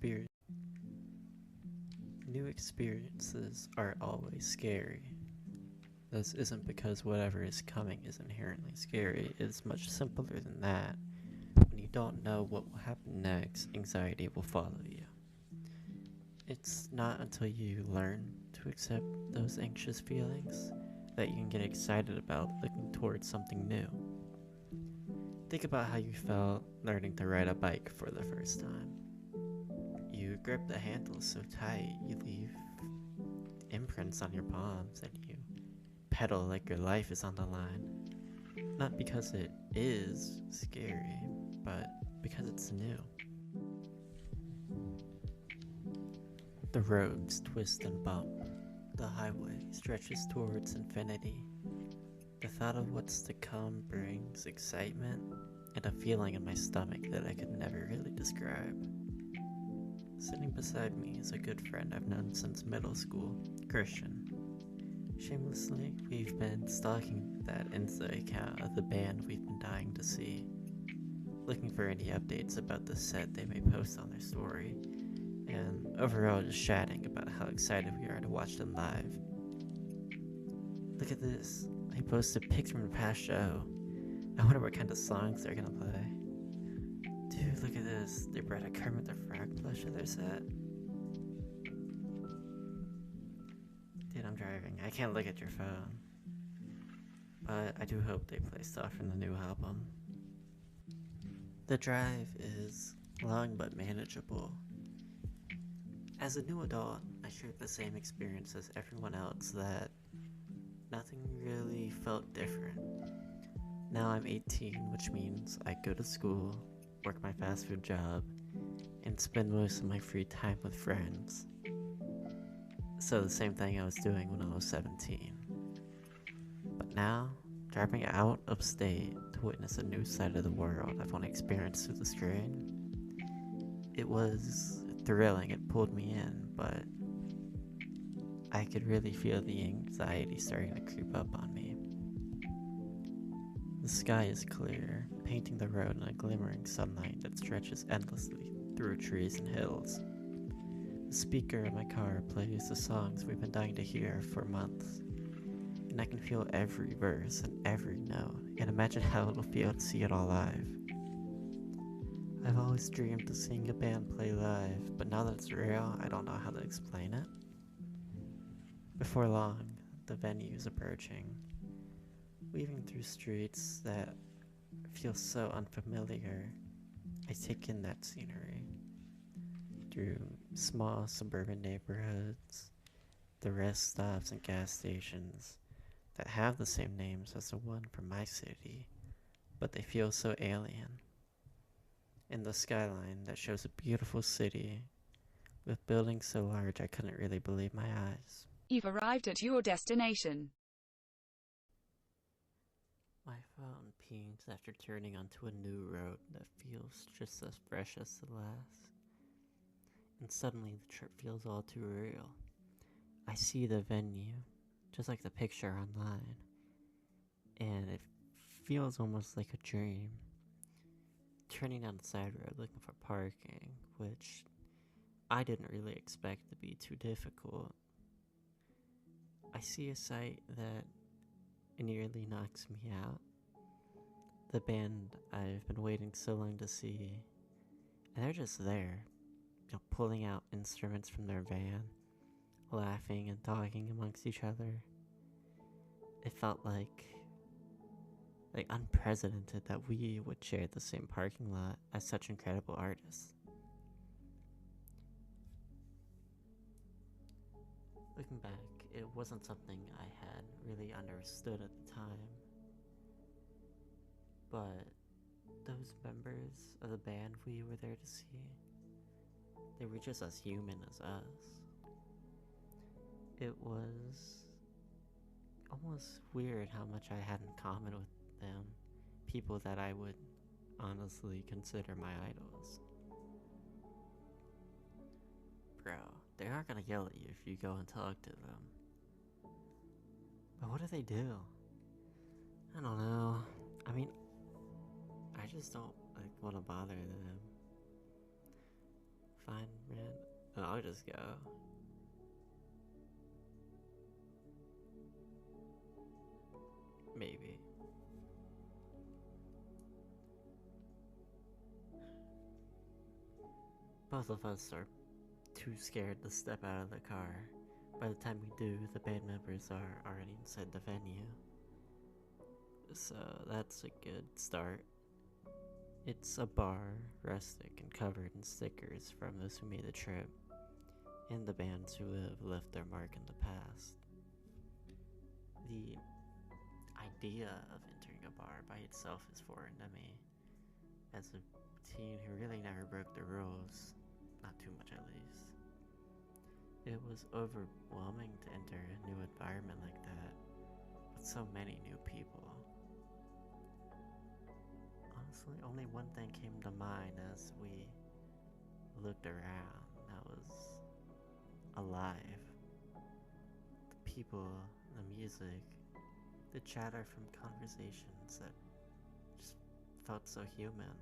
experience. New experiences are always scary. This isn't because whatever is coming is inherently scary, it's much simpler than that. When you don't know what will happen next, anxiety will follow you. It's not until you learn to accept those anxious feelings that you can get excited about looking towards something new. Think about how you felt learning to ride a bike for the first time. You grip the handles so tight you leave imprints on your palms and you pedal like your life is on the line. Not because it is scary, but because it's new. The roads twist and bump. The highway stretches towards infinity. The thought of what's to come brings excitement and a feeling in my stomach that I could never really describe. Sitting beside me is a good friend I've known since middle school, Christian. Shamelessly, we've been stalking that Insta account of the band we've been dying to see, looking for any updates about the set they may post on their story, and overall just chatting about how excited we are to watch them live. Look at this, they posted a picture from the past show. I wonder what kind of songs they're gonna play. Dude, look at this, they brought a Kermit the Frog plush to their set. Dude, I'm driving, I can't look at your phone. But I do hope they play stuff from the new album. The drive is long but manageable. As a new adult, I shared the same experience as everyone else that nothing really felt different. Now I'm 18, which means I go to school, work my fast food job, and spend most of my free time with friends. So the same thing I was doing when I was 17. But now, driving out of state to witness a new side of the world I've only experienced through the screen, it was thrilling, it pulled me in, but I could really feel the anxiety starting to creep up on me. The sky is clear, painting the road in a glimmering sunlight that stretches endlessly through trees and hills. The speaker in my car plays the songs we've been dying to hear for months, and I can feel every verse and every note, and imagine how it'll feel to see it all live. I've always dreamed of seeing a band play live, but now that it's real, I don't know how to explain it. Before long, the venue is approaching, weaving through streets that feel so unfamiliar. I take in that scenery. Through small suburban neighborhoods, the rest stops and gas stations that have the same names as the one from my city, but they feel so alien. In the skyline that shows a beautiful city with buildings so large I couldn't really believe my eyes. You've arrived at your destination. My phone pings after turning onto a new road that feels just as fresh as the last. And suddenly the trip feels all too real. I see the venue, just like the picture online, and it feels almost like a dream. Turning down the side road looking for parking, which I didn't really expect to be too difficult. I see a sight that nearly knocks me out. The band I've been waiting so long to see, and they're just there, pulling out instruments from their van, laughing and talking amongst each other. It felt like unprecedented that we would share the same parking lot as such incredible artists. Looking back, it wasn't something I had really understood at the time, but those members of the band we were there to see, they were just as human as us. It was almost weird how much I had in common with them, people that I would honestly consider my idols. Bro, they aren't gonna yell at you if you go and talk to them. But what do they do? I don't know. I mean, I just don't want to bother them. Fine, man. And I'll just go. Maybe. Both of us are too scared to step out of the car. By the time we do, the band members are already inside the venue. So that's a good start. It's a bar, rustic and covered in stickers from those who made the trip, and the bands who have left their mark in the past. The idea of entering a bar by itself is foreign to me. As a teen who really never broke the rules, not too much at least. It was overwhelming to enter a new environment like that, with so many new people. Honestly, only one thing came to mind as we looked around. That was alive. The people, the music, the chatter from conversations that just felt so human.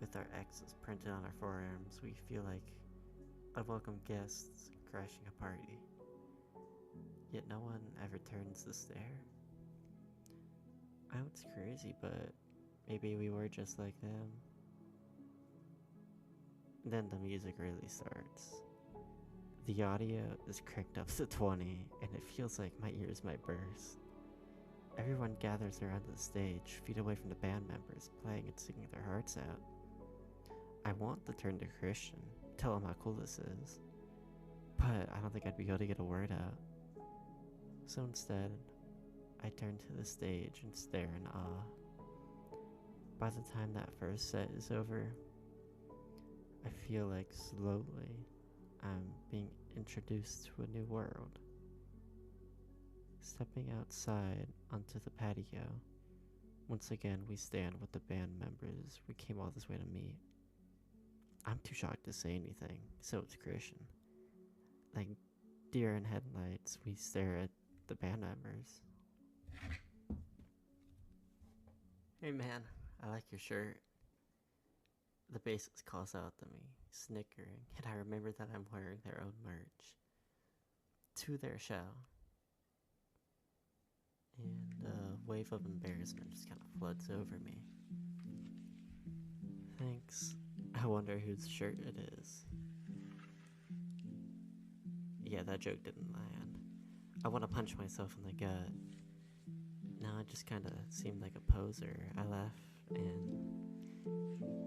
With our X's printed on our forearms, we feel like unwelcome guests crashing a party. Yet no one ever turns to stare. I know it's crazy, but maybe we were just like them. Then the music really starts. The audio is cranked up to 20, and it feels like my ears might burst. Everyone gathers around the stage, feet away from the band members, playing and singing their hearts out. I want to turn to Christian, tell him how cool this is, but I don't think I'd be able to get a word out. So instead, I turn to the stage and stare in awe. By the time that first set is over, I feel like slowly I'm being introduced to a new world. Stepping outside onto the patio, once again we stand with the band members we came all this way to meet. I'm too shocked to say anything, so it's Christian. Like deer in headlights, we stare at the band members. Hey man, I like your shirt. The bassist calls out to me, snickering, and I remember that I'm wearing their own merch. To their show. And a wave of embarrassment just kind of floods over me. Thanks. I wonder whose shirt it is. Yeah, that joke didn't land. I want to punch myself in the gut. Now I just kind of seemed like a poser. I laugh and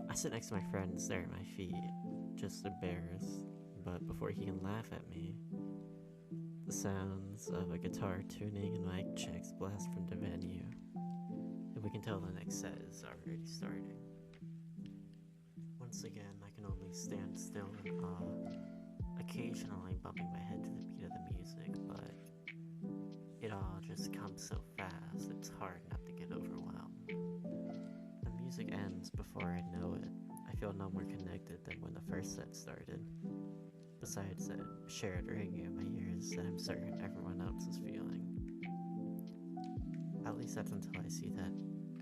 I sit next to my friend and stare at my feet, just embarrassed. But before he can laugh at me, the sounds of a guitar tuning and mic checks blast from the venue, and we can tell the next set is already starting. Once again, I can only stand still in awe, occasionally bumping my head to the beat of the music, but it all just comes so fast, it's hard not to get overwhelmed. The music ends before I know it. I feel no more connected than when the first set started. Besides that shared ringing in my ears that I'm certain everyone else is feeling. At least that's until I see that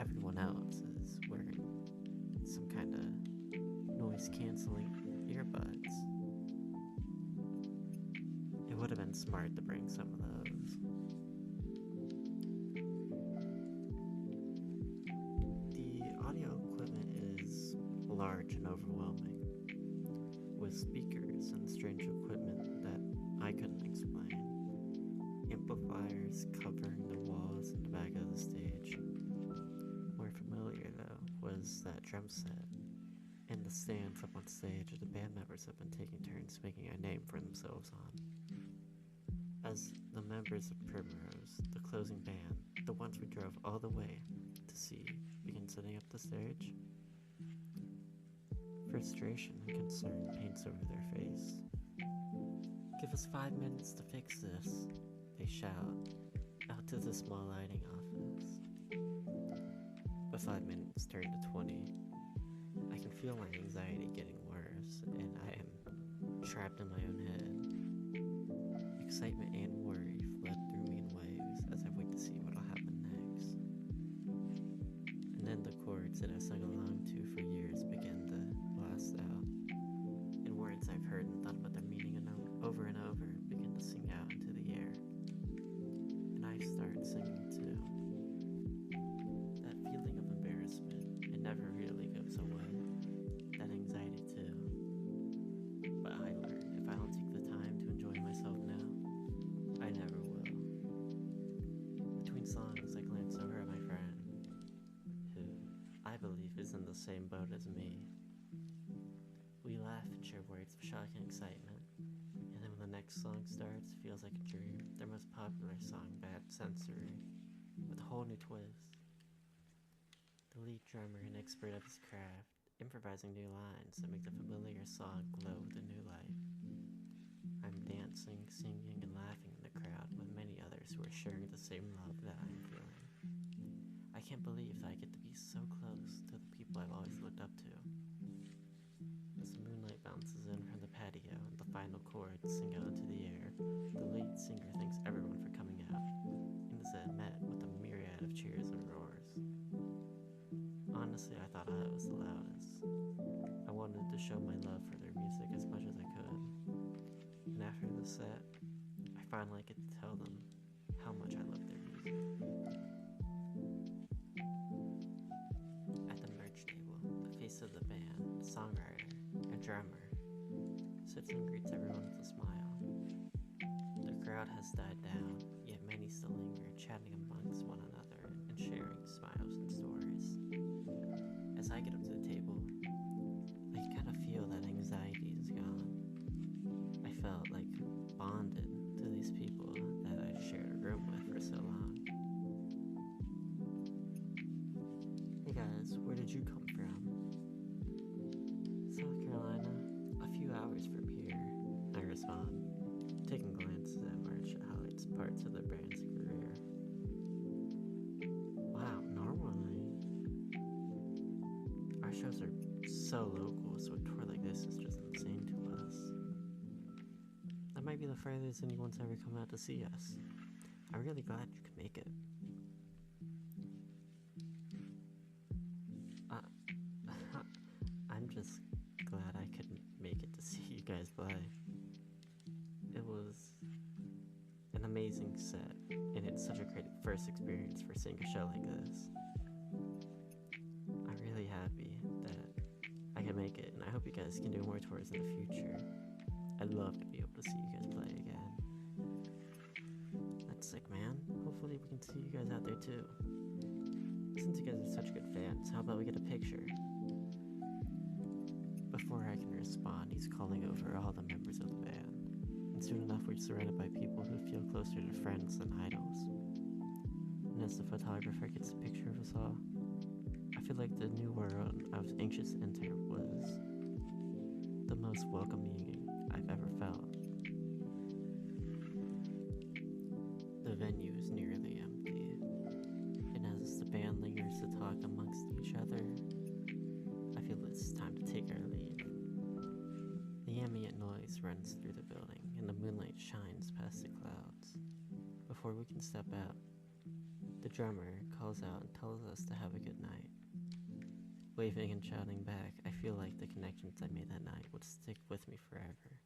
everyone else is wearing some kind of noise-canceling earbuds. It would have been smart to bring some of those. The audio equipment is large and overwhelming, with speakers and strange equipment that I couldn't explain. Amplifiers covering the walls in the back of the stage. More familiar though was that drum set and the stands up on stage that the band members have been taking turns making a name for themselves on. As the members of Primrose, the closing band, the ones we drove all the way to see, begin setting up the stage, frustration and concern paints over their face. Give us 5 minutes to fix this, they shout, out to the small lighting office. But 5 minutes turn to 20. I can feel my anxiety getting worse, and I am trapped in my own head. Excitement and worry flood through me in waves as I wait to see what'll happen next. And then the chords that I've sung along to for years begin to blast out. same boat as me. We laugh and share words of shock and excitement, and then when the next song starts, it feels like a dream. Their most popular song, Bad Sensory, with a whole new twist. The lead drummer, an expert of his craft, improvising new lines that make the familiar song glow with a new life. I'm dancing, singing, and laughing in the crowd with many others who are sharing the same love that I'm feeling. I can't believe that I get to be so close to the people I've always looked up to. As the moonlight bounces in from the patio and the final chords sing out into the air, the lead singer thanks everyone for coming out, and is met with a myriad of cheers and roars. Honestly, I thought I was the loudest. I wanted to show my love for their music as much as I could. And after the set, I finally get to tell them how much I love their music. At the merch table, the face of the band, songwriter, and drummer sits and greets everyone with a smile. The crowd has died down, yet many still linger, chatting amongst one another and sharing smiles and stories. As I get up to the table, I kind of feel that anxiety is gone. I felt like bonded to these people that I shared a room with for so long. Hey guys, where did you come from? South Carolina, a few hours from here, I respond, taking glances at March that highlights parts of the band's career. Wow, normally our shows are so local, so a tour like this is just insane to us. That might be the furthest anyone's ever come out to see us. I'm really glad you could make it. I'm just glad I could make it to see you guys play. It was an amazing set, and it's such a great first experience for seeing a show like this. I'm really happy that I can make it, and I hope you guys can do more tours in the future. I'd love to be able to see you guys play again. That's sick, man. Hopefully we can see you guys out there too. Since you guys are such good fans, how about we get a picture? Before I can respond, he's calling over all the members of the band, and soon enough we're surrounded by people who feel closer to friends than idols. And as the photographer gets a picture of us all, I feel like the new world I was anxious to enter was the most welcoming I've ever felt. The venue is nearly empty, and as the band lingers to talk amongst each other, I feel it's time to take our leave. The ambient noise runs through the building, and the moonlight shines past the clouds. Before we can step out, the drummer calls out and tells us to have a good night. Waving and shouting back, I feel like the connections I made that night would stick with me forever.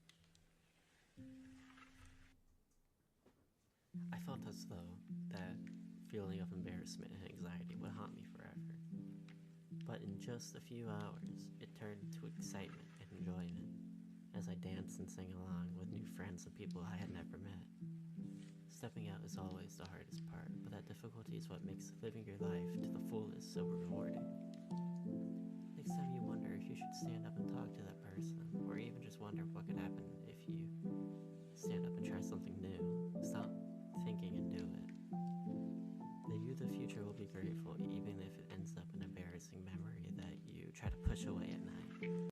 I felt as though that feeling of embarrassment and anxiety would haunt me forever. But in just a few hours, it turned to excitement and enjoyment as I danced and sang along with new friends and people I had never met. Stepping out is always the hardest part, but that difficulty is what makes living your life to the fullest so rewarding. Next time you wonder if you should stand up and talk to that person, or even just wonder what could happen if you stand up and try something new, stop thinking and do it. The you of the future will be grateful even if it ends up an embarrassing memory that you try to push away at night.